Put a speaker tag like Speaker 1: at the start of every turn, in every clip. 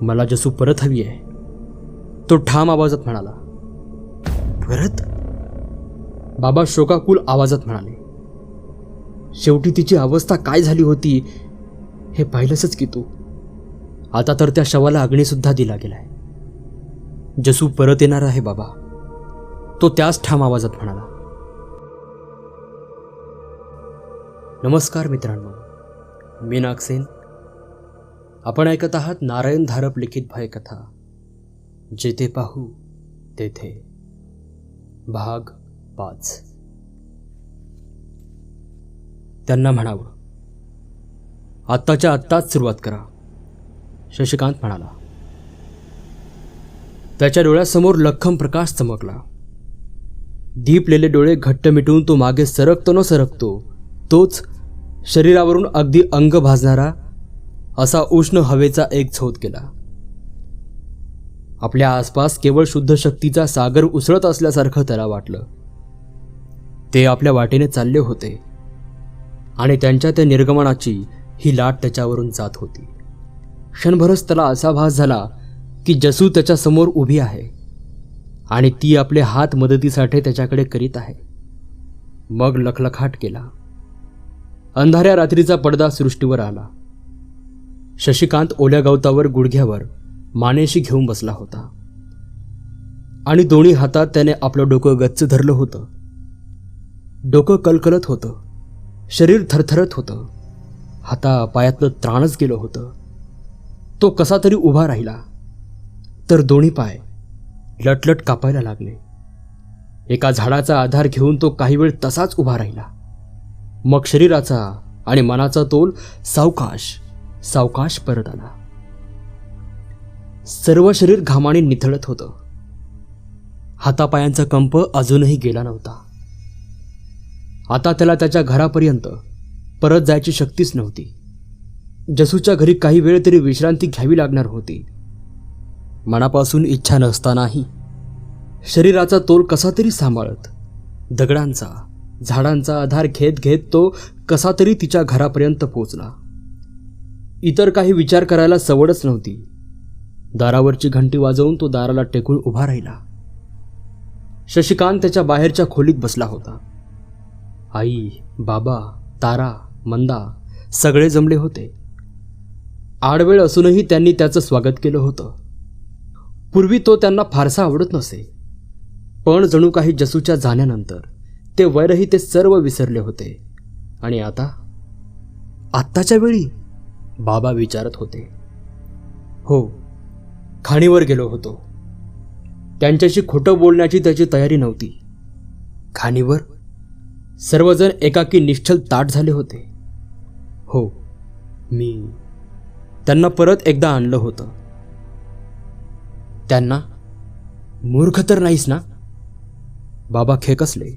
Speaker 1: मला जसू परत हवी आहे, तो ठाम आवाजात म्हणाला. परत? बाबा शोकाकुल आवाजात म्हणाले. शेवटी तिची अवस्था काय झाली होती हे पाहिलंसच की तू. आता तर त्या शवाला अग्नीसुद्धा दिला गेलाय. जसू परत येणार आहे बाबा, तो त्याच ठाम आवाजात म्हणाला. नमस्कार मित्रांनो, मी नागसेन. आपण ऐकत आहात नारायण धारप लिखित भयकथा, जेथे पाहू तेथे, भाग 5. त्यांना म्हणावं, आत्ताच्या आत्ताच सुरुवात करा, शशिकांत म्हणाला. त्याच्या डोळ्यासमोर लख्खम प्रकाश चमकला. दीपलेले डोळे घट्ट मिटून तो मागे सरकतो न सरकतो, तोच शरीरावरून अगदी अंग भाजणारा असा उष्ण हवेचा एक झोत केला. आपल्या आसपास केवळ शुद्ध शक्तीचा सागर उसळत असल्यासारखं त्याला वाटलं. ते आपल्या वाटेने चालले होते आणि त्यांच्या त्या निर्गमनाची ही लाट त्याच्यावरून जात होती. क्षणभरच त्याला असा भास झाला की जसू त्याच्या समोर उभी आहे आणि ती आपले हात मदतीसाठी त्याच्याकडे करीत आहे. मग लखलखाट केला. अंधाऱ्या रात्रीचा पडदा सृष्टीवर आला. शशिकांत ओल्या गवतावर गुडघ्यावर मानेशी घेऊन बसला होता आणि दोन्ही हातात त्याने आपलं डोकं गच्च धरलं होतं. डोकं कलकलत होतं, शरीर थरथरत होतं, हातापायातलं त्राणच गेलं होतं. तो कसा तरी उभा राहिला, तर दोन्ही पाय लटलट कापायला लागले. एका झाडाचा आधार घेऊन तो काही वेळ तसाच उभा राहिला. मग शरीराचा आणि मनाचा तोल सावकाश सावकाश परत आला. सर्व शरीर घामाने निथळत होतं. हातापायांचा कंप अजूनही गेला नव्हता. आता त्याला त्याच्या घरापर्यंत परत जायची शक्तीच नव्हती. जसूच्या घरी काही वेळ तरी विश्रांती घ्यावी लागणार होती. मनापासून इच्छा नसतानाही शरीराचा तोल कसा तरी सांभाळत, दगडांचा झाडांचा आधार घेत घेत तो कसा तरी तिच्या घरापर्यंत पोचला. इतर काही विचार करायला सवडच नव्हती. दारावरची घंटी वाजवून तो दाराला टेकून उभा राहिला. शशिकांत त्याच्या बाहेरच्या खोलीत बसला होता. आई, बाबा, तारा, मंदा सगळे जमले होते. आडवेळ असूनही त्यांनी त्याचं स्वागत केलं होतं. पूर्वी तो त्यांना फारसा आवडत नसे, पण जणू काही जसूच्या जाण्यानंतर ते वैरही ते सर्व विसरले होते. आणि आत्ताच्या वेळी बाबा विचारत होते. हो, खाणीवर गेलो होतो. त्यांच्याशी खोटं बोलण्याची त्याची तयारी नव्हती. खाणीवर सर्वजण एकाकी निश्चल ताट झाले होते. हो, मी त्यांना परत एकदा आणलं होतं. त्यांना? मूर्ख तर नाहीस ना? बाबा खेकसले.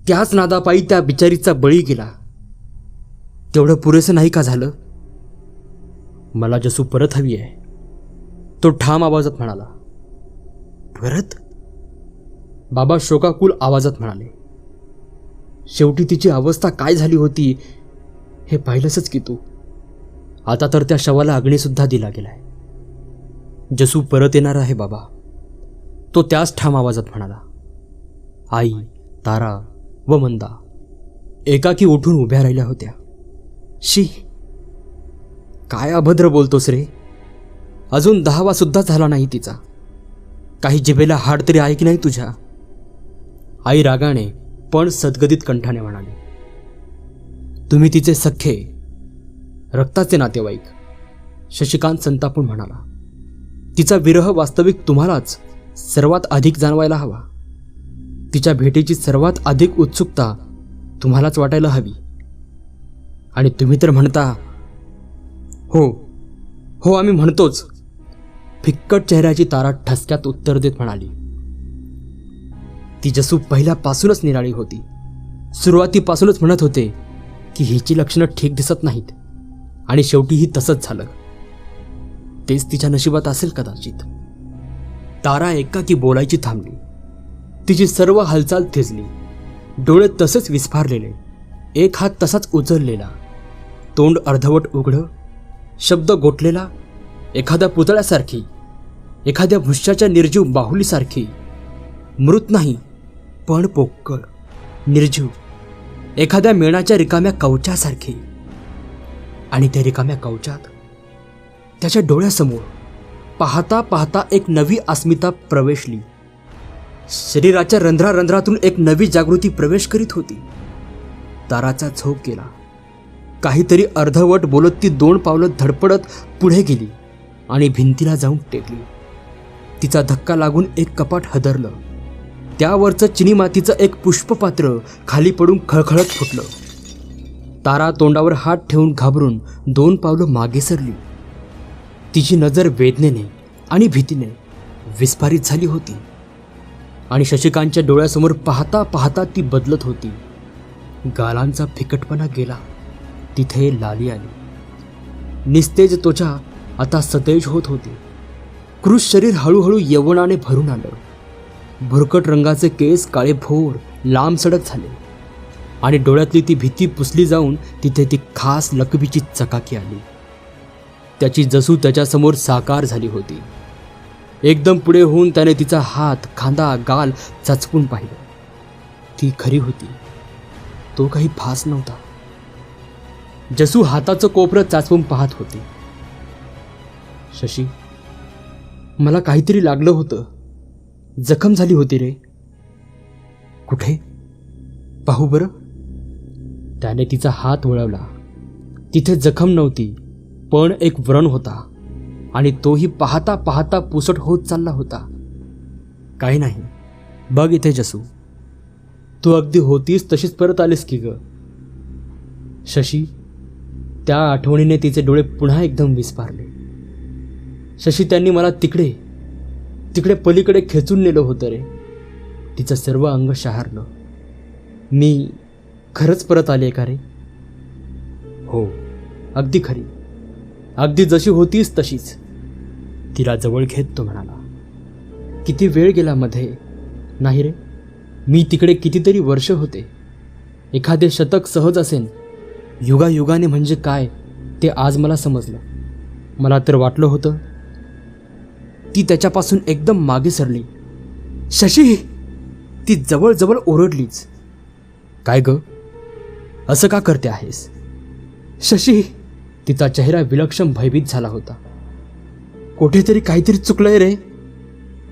Speaker 1: त्याच नादापायी त्या बिचारीचा बळी गेला. तेवढं पुरेसं नाही का झालं? मला जसू परत हवी आहे, तो ठाम आवाजात म्हणाला. परत? बाबा शोकाकुल आवाजात म्हणाले. शेवटी तिची अवस्था काय झाली होती हे पाहिलंसच की तू. आता तर त्या शवाला अग्नीसुद्धा दिला गेलाय. जसू परत येणार आहे बाबा, तो त्याच ठाम आवाजात म्हणाला. आई, तारा व मंदा एकाकी उठून उभ्या राहिल्या होत्या. शी, काय अभद्र बोलतोस रे. अजून 10वा सुद्धा झाला नाही तिचा. काही जिभेला हाड तरी आहे की नाही तुझ्या? आई रागाने पण सद्गदित कंठाने म्हणाली. तुम्ही तिचे सख्खे रक्ताचे नातेवाईक, शशिकांत संतापून म्हणाला. तिचा विरह वास्तविक तुम्हालाच सर्वात अधिक जाणवायला हवा. तिच्या भेटीची सर्वात अधिक उत्सुकता तुम्हालाच वाटायला हवी. आणि तुम्ही तर म्हणता. हो हो, आम्ही म्हणतोच, फिक्कट चेहऱ्याची तारा ठसक्यात उत्तर देत म्हणाली. ती जसू पहिल्यापासूनच निराळी होती. सुरुवातीपासूनच म्हणत होते की हिची लक्षणं ठीक दिसत नाहीत, आणि शेवटीही तसंच झालं. तेच तिच्या नशिबात असेल कदाचित. तारा एकाकी बोलायची थांबली. तिची सर्व हालचाल थिजली. डोळे तसेच विस्फारलेले, एक हात तसाच उचललेला, तोंड अर्धवट उघडं शब्द गोठलेला एखाद्या पुतळ्यासारखी, एखाद्या भुष्याच्या निर्जीव बाहुलीसारखी, मृत नाही पण पोकळ, निर्जीव, एखाद्या मेणाच्या रिकाम्या कवचासारखी. आणि त्या रिकाम्या कवचात त्याच्या डोळ्यासमोर पाहता पाहता एक नवी अस्मिता प्रवेशली. शरीराच्या रंध्रारंध्रातून एक नवी जागृती प्रवेश करीत होती. ताराचा झोप गेला. काहीतरी अर्धवट बोलत ती 2 पावलं धडपडत पुढे गेली आणि भिंतीला जाऊन टेकली. तिचा धक्का लागून एक कपाट हदरलं. त्यावरचं चिनी मातीचं एक पुष्पपात्र खाली पडून खळखळत फुटलं. तारा तोंडावर हात ठेवून घाबरून 2 पावलं मागे सरली. तिची नजर वेदनेने आणि भीतीने विस्फारित झाली होती आणि शशिकांतच्या डोळ्यासमोर पाहता पाहता ती बदलत होती. गालांचा फिकटपणा गेला. तिथे लाली आली. निस्तेज त्वचा आता सतेज होत होती. कृश शरीर हळूहळू यौवनाने भरून आलं. भुरकट रंगाचे केस काळेभोर लांबसडक झाले आणि डोळ्यातली ती भीती पुसली जाऊन तिथे ती खास लकबीची चकाकी आली. त्याची जसू त्याच्यासमोर साकार झाली होती. एकदम पुढे होऊन त्याने तिचा हात, खांदा, गाल चाचपून पाहिलं. ती खरी होती. तो काही भास नव्हता. जसू हाताचं कोपरं चाचपून पाहत होती. शशी, मला काहीतरी लागलं होतं. जखम झाली होती रे. कुठे? पाहू बरं. त्याने तिचा हात वळवला. तिथे जखम नव्हती पण एक व्रण होता आणि तोही पाहता पाहता पुसट होत चालला होता. काही नाही, बघ इथे जसू, तू अगदी होतीस तशीच परत आलीस की ग. शशी, त्या आठवणीने तिचे डोळे पुन्हा एकदम विस्फारले. शशी, त्यांनी मला तिकडे तिकडे पलीकडे खेचून नेलं होतं रे. तिचं सर्व अंग शहारलं. मी खरंच परत आले का रे? हो, अगदी खरी, अगदी जशी होतीस तशीच. तिला जवळ घेत तो म्हणाला. किती वेळ गेला मध्ये, नाही रे? मी तिकडे कितीतरी वर्ष होते. एखादे शतक सहज असेन. युगायुगाने म्हणजे काय ते आज मला समजलं. मला तर वाटलं होतं. ती त्याच्यापासून एकदम मागे सरली. शशी, ती जवळजवळ ओरडलीच. काय ग, असं का करते आहेस? शशी, तिचा चेहरा विलक्षण भयभीत झाला होता. कुठेतरी काहीतरी चुकलंय रे.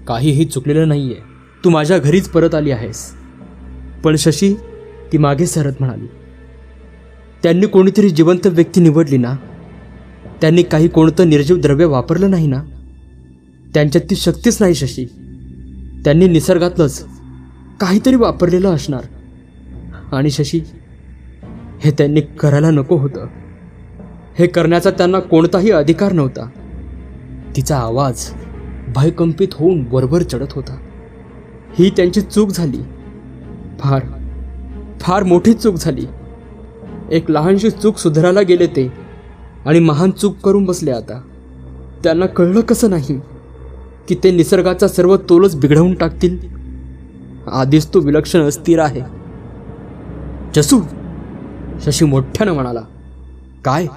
Speaker 1: काहीही चुकलेलं नाहीये. तू माझ्या घरीच परत आली आहेस. पण शशी, ती मागे सरत म्हणाली, त्यांनी कोणीतरी जिवंत व्यक्ती निवडली ना. त्यांनी काही कोणतं निर्जीव द्रव्य वापरलं नाही ना. त्यांच्यात ती शक्तीच नाही शशी. त्यांनी निसर्गातलंच काहीतरी वापरलेलं असणार. आणि शशी, हे त्यांनी करायला नको होतं. हे करण्याचा त्यांना कोणताही अधिकार नव्हता. तिचा आवाज भयकंपित होऊन वरवर चढत होता. ही त्यांची चूक झाली. फार फार मोठी चूक झाली. एक लहानशी चूक सुधारायला गेले ते आणि महान चूक करून बसले आता. त्यांना कळलं कसं नाही की ते निसर्गाचा सर्व तोलच बिघडवून टाकतील. आधीच तो विलक्षण अस्थिर आहे. जसू, शशी मोठ्यानं म्हणाला. काय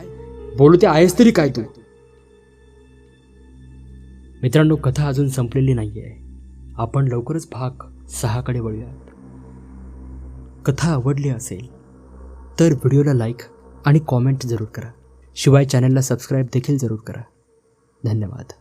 Speaker 1: बोलते आहेस तरी काय तू? मित्रांनो, कथा अजून संपलेली नाहीये. आपण लवकरच भाग 6 कडे वळूयात. कथा आवडली असेल तर व्हिडिओला लाईक आणि कॉमेंट जरूर करा. शिवाय चॅनलला सबस्क्राईब देखील जरूर करा. धन्यवाद.